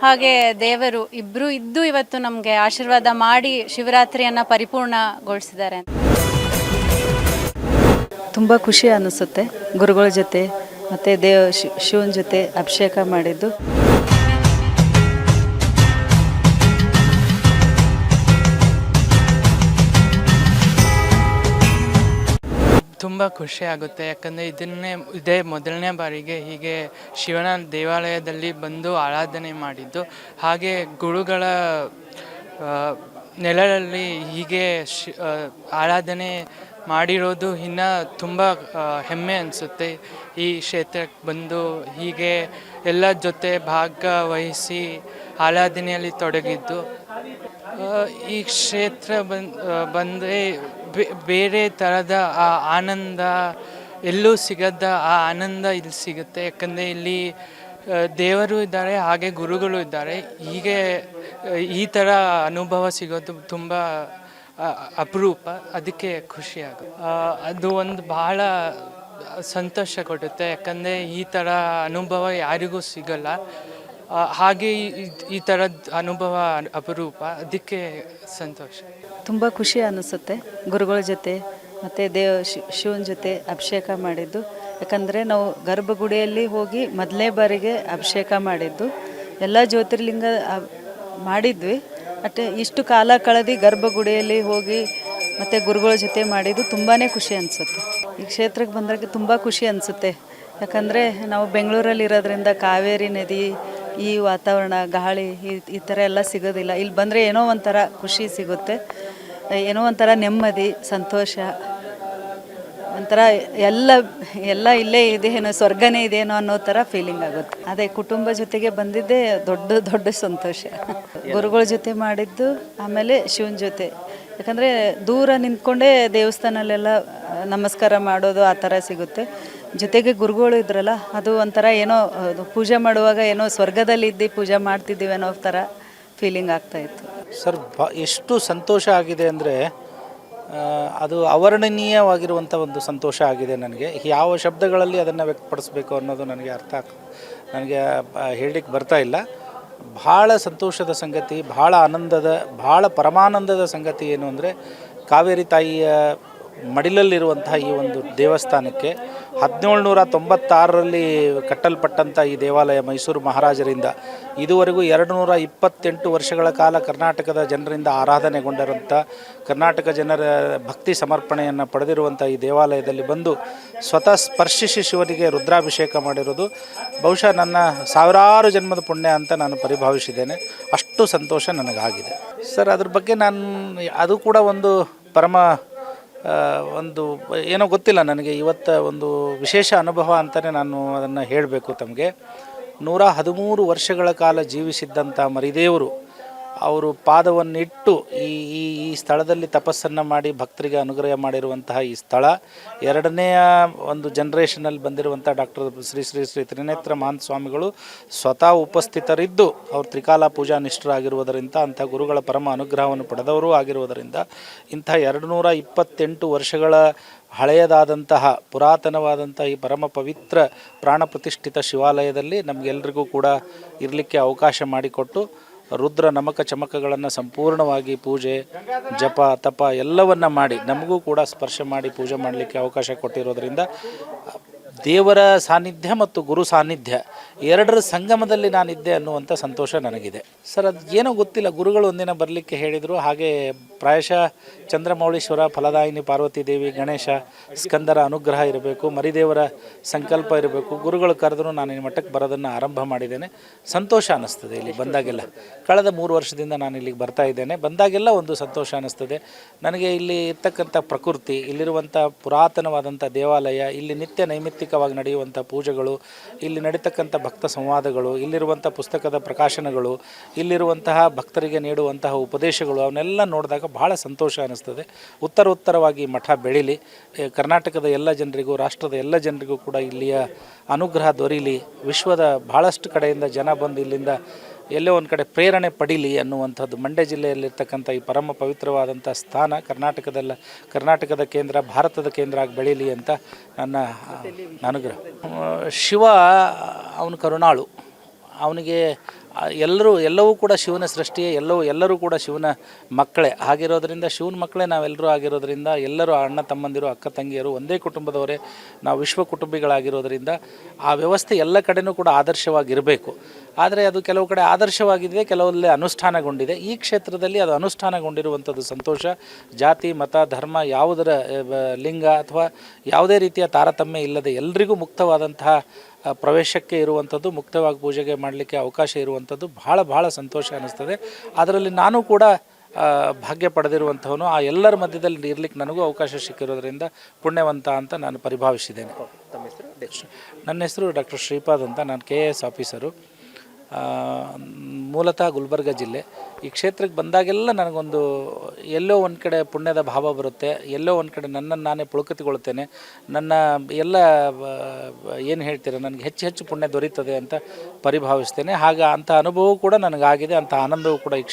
ಹಾಗೆ ದೇವರು ಇಬ್ಬರು ಇದ್ದು ಇವತ್ತು ನಮಗೆ ಆಶೀರ್ವಾದ ಮಾಡಿ ಶಿವರಾತ್ರಿಯನ್ನು ಪರಿಪೂರ್ಣಗೊಳಿಸಿದ್ದಾರೆ. ತುಂಬ ಖುಷಿ ಅನ್ನಿಸುತ್ತೆ ಗುರುಗಳ ಜೊತೆ ಮತ್ತು ಶಿವನ ಜೊತೆ ಅಭಿಷೇಕ ಮಾಡಿದ್ದು. ತುಂಬ ಖುಷಿ ಆಗುತ್ತೆ, ಯಾಕಂದರೆ ಇದೇ ಮೊದಲನೇ ಬಾರಿಗೆ ಹೀಗೆ ಶಿವನ ದೇವಾಲಯದಲ್ಲಿ ಬಂದು ಆರಾಧನೆ ಮಾಡಿದ್ದು. ಹಾಗೆ ಗುರುಗಳ ನೆಲದಲ್ಲಿ ಹೀಗೆ ಆರಾಧನೆ ಮಾಡಿರೋದು ಇನ್ನು ತುಂಬ ಹೆಮ್ಮೆ ಅನಿಸುತ್ತೆ. ಈ ಕ್ಷೇತ್ರಕ್ಕೆ ಬಂದು ಹೀಗೆ ಎಲ್ಲ ಜೊತೆ ಭಾಗವಹಿಸಿ ಆರಾಧನೆಯಲ್ಲಿ ತೊಡಗಿದ್ದು. ಈ ಕ್ಷೇತ್ರ ಬಂದರೆ ಬೇರೆ ಥರದ ಆ ಆನಂದ ಎಲ್ಲೂ ಸಿಗದ ಆ ಆನಂದ ಇಲ್ಲಿ ಸಿಗುತ್ತೆ. ಯಾಕಂದರೆ ಇಲ್ಲಿ ದೇವರು ಇದ್ದಾರೆ, ಹಾಗೆ ಗುರುಗಳು ಇದ್ದಾರೆ. ಹೀಗೆ ಈ ಥರ ಅನುಭವ ಸಿಗೋದು ತುಂಬ ಅಪರೂಪ. ಅದಕ್ಕೆ ಖುಷಿ ಆಗುತ್ತೆ. ಅದು ಒಂದು ಬಹಳ ಸಂತೋಷ ಕೊಡುತ್ತೆ, ಯಾಕಂದರೆ ಈ ಥರ ಅನುಭವ ಯಾರಿಗೂ ಸಿಗಲ್ಲ. ಹಾಗೆ ಈ ಥರದ ಅನುಭವ ಅಪರೂಪ. ಅದಕ್ಕೆ ಸಂತೋಷ. ತುಂಬ ಖುಷಿ ಅನ್ನಿಸುತ್ತೆ ಗುರುಗಳ ಜೊತೆ ಮತ್ತು ಶಿವನ ಜೊತೆ ಅಭಿಷೇಕ ಮಾಡಿದ್ದು. ಯಾಕಂದರೆ ನಾವು ಗರ್ಭಗುಡಿಯಲ್ಲಿ ಹೋಗಿ ಮೊದಲನೇ ಬಾರಿಗೆ ಅಭಿಷೇಕ ಮಾಡಿದ್ದು. ಎಲ್ಲ ಜ್ಯೋತಿರ್ಲಿಂಗ ಮಾಡಿದ್ವಿ, ಬಟ್ ಇಷ್ಟು ಕಾಲ ಕಳೆದು ಗರ್ಭಗುಡಿಯಲ್ಲಿ ಹೋಗಿ ಮತ್ತು ಗುರುಗಳ ಜೊತೆ ಮಾಡಿದ್ದು ತುಂಬಾ ಖುಷಿ ಅನಿಸುತ್ತೆ. ಈ ಕ್ಷೇತ್ರಕ್ಕೆ ಬಂದಾಗ ತುಂಬ ಖುಷಿ ಅನಿಸುತ್ತೆ. ಯಾಕಂದರೆ ನಾವು ಬೆಂಗಳೂರಲ್ಲಿ ಇರೋದ್ರಿಂದ ಕಾವೇರಿ ನದಿ, ಈ ವಾತಾವರಣ, ಗಾಳಿ ಈ ಥರ ಎಲ್ಲ ಸಿಗೋದಿಲ್ಲ. ಇಲ್ಲಿ ಬಂದರೆ ಏನೋ ಒಂಥರ ಖುಷಿ ಸಿಗುತ್ತೆ, ಏನೋ ಒಂಥರ ನೆಮ್ಮದಿ, ಸಂತೋಷ, ಒಂಥರ ಎಲ್ಲ ಇಲ್ಲೇ ಇದೇನೋ, ಸ್ವರ್ಗನೇ ಇದೇನೋ ಅನ್ನೋ ಥರ ಫೀಲಿಂಗ್ ಆಗುತ್ತೆ. ಅದೇ ಕುಟುಂಬ ಜೊತೆಗೆ ಬಂದಿದ್ದೇ ದೊಡ್ಡ ಸಂತೋಷ. ಗುರುಗಳ ಜೊತೆ ಮಾಡಿದ್ದು, ಆಮೇಲೆ ಶಿವನ ಜೊತೆ. ಯಾಕಂದರೆ ದೂರ ನಿಂತ್ಕೊಂಡೇ ದೇವಸ್ಥಾನಲ್ಲೆಲ್ಲ ನಮಸ್ಕಾರ ಮಾಡೋದು ಆ ಥರ ಸಿಗುತ್ತೆ. ಜೊತೆಗೆ ಗುರುಗಳು ಇದ್ರಲ್ಲ, ಅದು ಒಂಥರ ಏನೋ ಪೂಜೆ ಮಾಡುವಾಗ ಏನೋ ಸ್ವರ್ಗದಲ್ಲಿದ್ದು ಪೂಜೆ ಮಾಡ್ತಿದ್ದೀವಿ ಅನ್ನೋ ಥರ ಫೀಲಿಂಗ್ ಆಗ್ತಾಯಿತ್ತು. ಸರ್, ಎಷ್ಟು ಸಂತೋಷ ಆಗಿದೆ ಅಂದರೆ ಅದು ಅವರ್ಣನೀಯವಾಗಿರುವಂಥ ಒಂದು ಸಂತೋಷ ಆಗಿದೆ. ನನಗೆ ಯಾವ ಶಬ್ದಗಳಲ್ಲಿ ಅದನ್ನು ವ್ಯಕ್ತಪಡಿಸ್ಬೇಕು ಅನ್ನೋದು ನನಗೆ ನನಗೆ ಹೇಳಲಿಕ್ಕೆ ಬರ್ತಾ ಇಲ್ಲ. ಭಾಳ ಸಂತೋಷದ ಸಂಗತಿ, ಭಾಳ ಆನಂದದ, ಭಾಳ ಪರಮಾನಂದದ ಸಂಗತಿ ಏನು ಅಂದರೆ, ಕಾವೇರಿ ತಾಯಿಯ ಮಡಿಲಲ್ಲಿರುವಂತಹ ಈ ಒಂದು ದೇವಸ್ಥಾನಕ್ಕೆ 1796ರಲ್ಲಿ ಕಟ್ಟಲ್ಪಟ್ಟಂಥ ಈ ದೇವಾಲಯ ಮೈಸೂರು ಮಹಾರಾಜರಿಂದ ಇದುವರೆಗೂ 228 ವರ್ಷಗಳ ಕಾಲ ಕರ್ನಾಟಕದ ಜನರಿಂದ ಆರಾಧನೆಗೊಂಡಿರುವಂಥ, ಕರ್ನಾಟಕ ಜನರ ಭಕ್ತಿ ಸಮರ್ಪಣೆಯನ್ನು ಪಡೆದಿರುವಂಥ ಈ ದೇವಾಲಯದಲ್ಲಿ ಬಂದು ಸ್ವತಃ ಸ್ಪರ್ಶಿಸಿ ಶಿವನಿಗೆ ರುದ್ರಾಭಿಷೇಕ ಮಾಡಿರೋದು ಬಹುಶಃ ನನ್ನ ಸಾವಿರಾರು ಜನ್ಮದ ಪುಣ್ಯ ಅಂತ ನಾನು ಪರಿಭಾವಿಸಿದ್ದೇನೆ. ಅಷ್ಟು ಸಂತೋಷ ನನಗಾಗಿದೆ ಸರ್. ಅದ್ರ ಬಗ್ಗೆ ಅದು ಕೂಡ ಒಂದು ಒಂದು ಏನೋ ಗೊತ್ತಿಲ್ಲ ನನಗೆ, ಇವತ್ತು ಒಂದು ವಿಶೇಷ ಅನುಭವ ಅಂತಲೇ ನಾನು ಅದನ್ನು ಹೇಳಬೇಕು ತಮಗೆ. 113 ವರ್ಷಗಳ ಕಾಲ ಜೀವಿಸಿದ್ದಂಥ ಮರಿದೇವರು ಅವರು ಪಾದವನ್ನಿಟ್ಟು ಈ ಸ್ಥಳದಲ್ಲಿ ತಪಸ್ಸನ್ನು ಮಾಡಿ ಭಕ್ತರಿಗೆ ಅನುಗ್ರಹ ಮಾಡಿರುವಂತಹ ಈ ಸ್ಥಳ, ಎರಡನೆಯ ಒಂದು ಜನ್ರೇಷನಲ್ಲಿ ಬಂದಿರುವಂಥ ಡಾಕ್ಟರ್ ಶ್ರೀ ತ್ರಿನೇತ್ರ ಮಹಾಂತ ಸ್ವಾಮಿಗಳು ಸ್ವತಃ ಉಪಸ್ಥಿತರಿದ್ದು ಅವರು ತ್ರಿಕಾಲ ಪೂಜಾ ನಿಷ್ಠರಾಗಿರುವುದರಿಂದ, ಅಂಥ ಗುರುಗಳ ಪರಮ ಅನುಗ್ರಹವನ್ನು ಪಡೆದವರೂ ಆಗಿರುವುದರಿಂದ, ಇಂಥ 228 ವರ್ಷಗಳ ಹಳೆಯದಾದಂತಹ ಪುರಾತನವಾದಂಥ ಈ ಪರಮ ಪವಿತ್ರ ಪ್ರಾಣ ಪ್ರತಿಷ್ಠಿತ ಶಿವಾಲಯದಲ್ಲಿ ನಮಗೆಲ್ಲರಿಗೂ ಕೂಡ ಇರಲಿಕ್ಕೆ ಅವಕಾಶ ಮಾಡಿಕೊಟ್ಟು ರುದ್ರ ನಮಕ ಚಮಕಗಳನ್ನು ಸಂಪೂರ್ಣವಾಗಿ ಪೂಜೆ, ಜಪ, ತಪ ಎಲ್ಲವನ್ನ ಮಾಡಿ ನಮಗೂ ಕೂಡ ಸ್ಪರ್ಶ ಮಾಡಿ ಪೂಜೆ ಮಾಡಲಿಕ್ಕೆ ಅವಕಾಶ ಕೊಟ್ಟಿರೋದರಿಂದ ದೇವರ ಸಾನ್ನಿಧ್ಯ ಮತ್ತು ಗುರು ಸಾನ್ನಿಧ್ಯ ಎರಡರ ಸಂಗಮದಲ್ಲಿ ನಾನಿದ್ದೆ ಅನ್ನುವಂಥ ಸಂತೋಷ ನನಗಿದೆ ಸರ್. ಅದು ಏನೋ ಗೊತ್ತಿಲ್ಲ, ಗುರುಗಳು ಒಂದಿನ ಬರಲಿಕ್ಕೆ ಹೇಳಿದರು. ಹಾಗೆ ಪ್ರಾಯಶಃ ಚಂದ್ರಮೌಳೀಶ್ವರ, ಫಲದಾಯಿನಿ ಪಾರ್ವತಿ ದೇವಿ, ಗಣೇಶ, ಸ್ಕಂದರ ಅನುಗ್ರಹ ಇರಬೇಕು, ಮರಿದೇವರ ಸಂಕಲ್ಪ ಇರಬೇಕು. ಗುರುಗಳು ಕರೆದರೂ ನಾನು ಈ ಮಟ್ಟಕ್ಕೆ ಬರೋದನ್ನು ಆರಂಭ ಮಾಡಿದ್ದೇನೆ. ಸಂತೋಷ ಅನ್ನಿಸ್ತದೆ ಇಲ್ಲಿ ಬಂದಾಗೆಲ್ಲ. ಕಳೆದ 3 ವರ್ಷದಿಂದ ನಾನು ಇಲ್ಲಿಗೆ ಬರ್ತಾ ಇದ್ದೇನೆ. ಬಂದಾಗೆಲ್ಲ ಒಂದು ಸಂತೋಷ ಅನ್ನಿಸ್ತದೆ ನನಗೆ. ಇಲ್ಲಿ ಇರ್ತಕ್ಕಂಥ ಪ್ರಕೃತಿ, ಇಲ್ಲಿರುವಂಥ ಪುರಾತನವಾದಂಥ ದೇವಾಲಯ, ಇಲ್ಲಿ ನಿತ್ಯ ನೈಮಿತ್ತಿಕವಾಗಿ ನಡೆಯುವಂಥ ಪೂಜೆಗಳು, ಇಲ್ಲಿ ನಡೀತಕ್ಕಂಥ ಭಕ್ತ ಸಂವಾದಗಳು, ಇಲ್ಲಿರುವಂಥ ಪುಸ್ತಕದ ಪ್ರಕಾಶನಗಳು, ಇಲ್ಲಿರುವಂತಹ ಭಕ್ತರಿಗೆ ನೀಡುವಂತಹ ಉಪದೇಶಗಳು, ಅವನ್ನೆಲ್ಲ ನೋಡಿದಾಗ ಬಹಳ ಸಂತೋಷ ಅನ್ನಿಸ್ತದೆ. ಉತ್ತರವಾಗಿ ಮಠ ಬೆಳೀಲಿ, ಕರ್ನಾಟಕದ ಎಲ್ಲ ಜನರಿಗೂ, ರಾಷ್ಟ್ರದ ಎಲ್ಲ ಜನರಿಗೂ ಕೂಡ ಇಲ್ಲಿಯ ಅನುಗ್ರಹ ದೊರೀಲಿ, ವಿಶ್ವದ ಬಹಳಷ್ಟು ಕಡೆಯಿಂದ ಜನ ಬಂದು ಇಲ್ಲಿಂದ ಎಲ್ಲೋ ಒಂದು ಕಡೆ ಪ್ರೇರಣೆ ಪಡೀಲಿ ಅನ್ನುವಂಥದ್ದು. ಮಂಡ್ಯ ಜಿಲ್ಲೆಯಲ್ಲಿರ್ತಕ್ಕಂಥ ಈ ಪರಮ ಪವಿತ್ರವಾದಂಥ ಸ್ಥಾನ ಕರ್ನಾಟಕದ ಕೇಂದ್ರ, ಭಾರತದ ಕೇಂದ್ರ ಆಗಿ ಬೆಳೀಲಿ ಅಂತ ನನ್ನ ಅನುಗ್ರಹ. ಶಿವ ಅವನು ಕರುಣಾಳು, ಅವನಿಗೆ ಎಲ್ಲವೂ ಕೂಡ ಶಿವನ ಸೃಷ್ಟಿಯೇ, ಎಲ್ಲರೂ ಕೂಡ ಶಿವನ ಮಕ್ಕಳೇ ಆಗಿರೋದ್ರಿಂದ, ಶಿವನ ಮಕ್ಕಳೇ ನಾವೆಲ್ಲರೂ ಆಗಿರೋದ್ರಿಂದ, ಎಲ್ಲರೂ ಅಣ್ಣ ತಮ್ಮಂದಿರು, ಅಕ್ಕ ತಂಗಿಯರು, ಒಂದೇ ಕುಟುಂಬದವರೇ, ನಾವು ವಿಶ್ವ ಕುಟುಂಬಿಗಳಾಗಿರೋದ್ರಿಂದ ಆ ವ್ಯವಸ್ಥೆ ಎಲ್ಲ ಕಡೆಯೂ ಕೂಡ ಆದರ್ಶವಾಗಿರಬೇಕು. ಆದರೆ ಅದು ಕೆಲವು ಕಡೆ ಆದರ್ಶವಾಗಿದೆ, ಕೆಲವಲ್ಲೇ ಅನುಷ್ಠಾನಗೊಂಡಿದೆ. ಈ ಕ್ಷೇತ್ರದಲ್ಲಿ ಅದು ಅನುಷ್ಠಾನಗೊಂಡಿರುವಂಥದ್ದು ಸಂತೋಷ. ಜಾತಿ, ಮತ, ಧರ್ಮ, ಯಾವುದರ ಲಿಂಗ ಅಥವಾ ಯಾವುದೇ ರೀತಿಯ ತಾರತಮ್ಯ ಇಲ್ಲದೆ ಎಲ್ರಿಗೂ ಮುಕ್ತವಾದಂತಹ ಪ್ರವೇಶಕ್ಕೆ ಇರುವಂಥದ್ದು, ಮುಕ್ತವಾಗಿ ಪೂಜೆಗೆ ಮಾಡಲಿಕ್ಕೆ ಅವಕಾಶ ಇರುವಂಥದ್ದು ಬಹಳ ಸಂತೋಷ ಅನ್ನಿಸ್ತದೆ. ಅದರಲ್ಲಿ ನಾನು ಕೂಡ ಭಾಗ್ಯ ಪಡೆದಿರುವಂಥವನು. ಆ ಎಲ್ಲರ ಮಧ್ಯದಲ್ಲಿ ಇರಲಿಕ್ಕೆ ನನಗೂ ಅವಕಾಶ ಸಿಕ್ಕಿರೋದ್ರಿಂದ ಪುಣ್ಯವಂತ ಅಂತ ನಾನು ಪರಿಭಾವಿಸಿದ್ದೇನೆ. ನನ್ನ ಹೆಸರು ಡಾಕ್ಟರ್ ಶ್ರೀಪಾದ್ ಅಂತ. ನಾನು KAS ಆಫೀಸರು, ಮೂಲತಃ ಗುಲ್ಬರ್ಗ ಜಿಲ್ಲೆ. ಈ ಕ್ಷೇತ್ರಕ್ಕೆ ಬಂದಾಗೆಲ್ಲ ನನಗೊಂದು ಎಲ್ಲೋ ಒಂದು ಕಡೆ ಪುಣ್ಯದ ಭಾವ ಬರುತ್ತೆ, ಎಲ್ಲೋ ಒಂದು ಕಡೆ ನನ್ನನ್ನು ನಾನೇ ಪುಳಕತಿಗೊಳ್ತೇನೆ. ನನ್ನ ಎಲ್ಲ ಏನು ಹೇಳ್ತೀರ, ನನಗೆ ಹೆಚ್ಚು ಪುಣ್ಯ ದೊರೀತದೆ ಅಂತ ಪರಿಭಾವಿಸ್ತೇನೆ. ಅಂಥ ಅನುಭವವೂ ಕೂಡ ನನಗಾಗಿದೆ, ಅಂಥ ಆನಂದವೂ ಕೂಡ ಈ